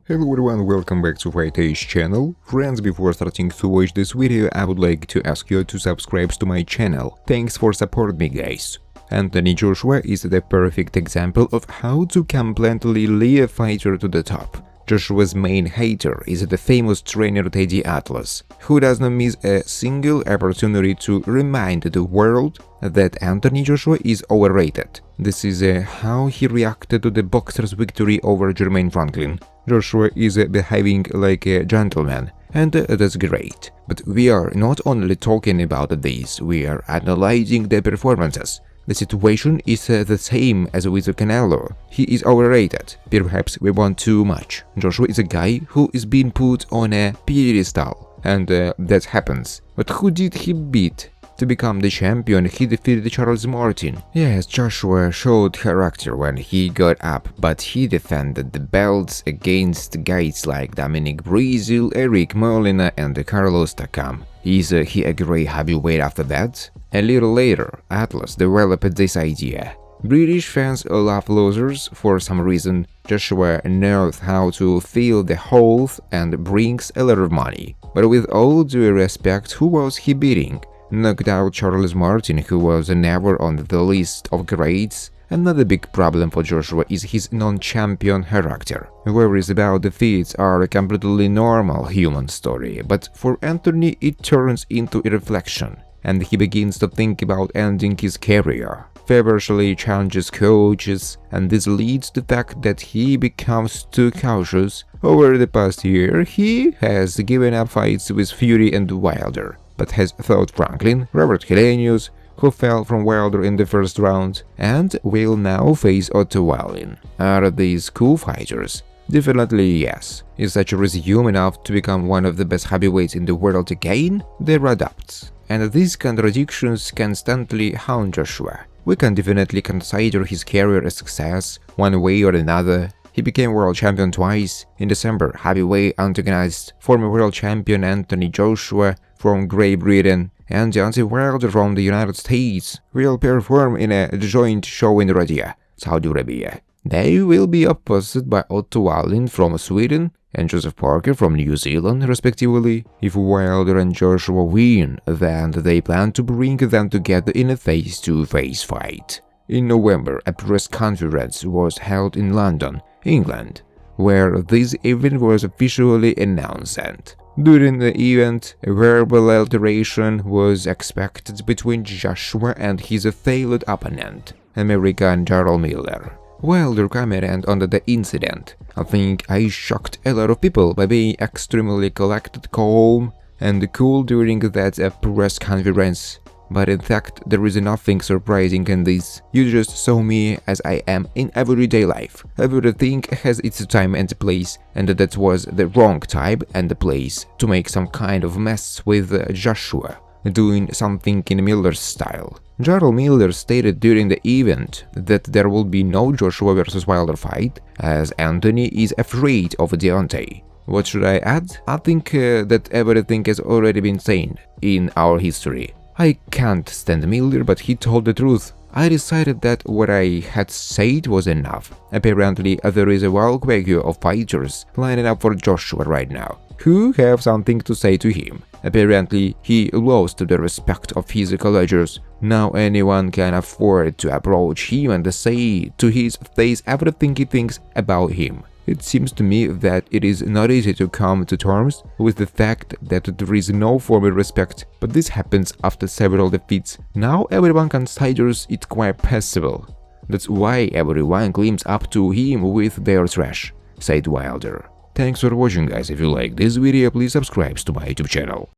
Hello everyone, welcome back to Fight's channel. Friends, before starting to watch this video, I would like to ask you to subscribe to my channel. Thanks for supporting me, guys. Anthony Joshua is the perfect example of how to completely lead a fighter to the top. Joshua's main hater is the famous trainer Teddy Atlas, who does not miss a single opportunity to remind the world that Anthony Joshua is overrated. This is how he reacted to the boxer's victory over Jermaine Franklin. Joshua is behaving like a gentleman, and that's great. But we are not only talking about this, we are analyzing the performances. The situation is the same as with Canelo. He is overrated. Perhaps we want too much. Joshua is a guy who is being put on a pedestal, and that happens. But who did he beat? To become the champion, he defeated Charles Martin. Yes, Joshua showed character when he got up, but he defended the belts against guys like Dominic Breazeale, Molina and Carlos Takam. Is he a great heavyweight after that? A little later, Atlas developed this idea. British fans love losers for some reason. Joshua knows how to fill the holes and brings a lot of money. But with all due respect, who was he beating? Knocked out Charles Martin, who was never on the list of greats. Another big problem for Joshua is his non-champion character. Worries about defeats are a completely normal human story, but for Anthony it turns into a reflection, and he begins to think about ending his career. Feverishly challenges coaches, and this leads to the fact that he becomes too cautious. Over the past year, he has given up fights with Fury and Wilder, but has fought Franklin, Robert Helenius, who fell from Wilder in the first round, and will now face Otto Wallin. Are these cool fighters? Definitely yes. Is Satcher human enough to become one of the best heavyweights in the world again? There are doubts, and these contradictions constantly haunt Joshua. We can definitely consider his career a success, one way or another. He became world champion twice. In December, heavyweight antagonized former world champion Anthony Joshua from Great Britain and Deontay Wilder from the United States will perform in a joint show in Riyadh, Saudi Arabia. They will be opposed by Otto Wallin from Sweden and Joseph Parker from New Zealand, respectively. If Wilder and Joshua win, then they plan to bring them together in a face-to-face fight. In November, a press conference was held in London, England, where this event was officially announced. During the event, a verbal altercation was expected between Joshua and his failed opponent, American Jarrell Miller. Wilder commented on the incident. I think I shocked a lot of people by being extremely collected, calm, and cool during that press conference. But in fact, there is nothing surprising in this. You just saw me as I am in everyday life. Everything has its time and place, and that was the wrong time and place to make some kind of mess with Joshua, doing something in Miller's style. Jarrell Miller stated during the event that there will be no Joshua vs Wilder fight, as Anthony is afraid of Deontay. What should I add? I think that everything has already been said in our history. I can't stand Miller, but he told the truth. I decided that what I had said was enough. Apparently, there is a wild queue of fighters lining up for Joshua right now, who have something to say to him. Apparently, he lost the respect of his colleagues. Now anyone can afford to approach him and say to his face everything he thinks about him. It seems to me that it is not easy to come to terms with the fact that there is no formal respect, but this happens after several defeats. Now everyone considers it quite possible. That's why everyone climbs up to him with their trash, said Wilder. Thanks for watching, guys. If you like this video, please subscribe to my YouTube channel.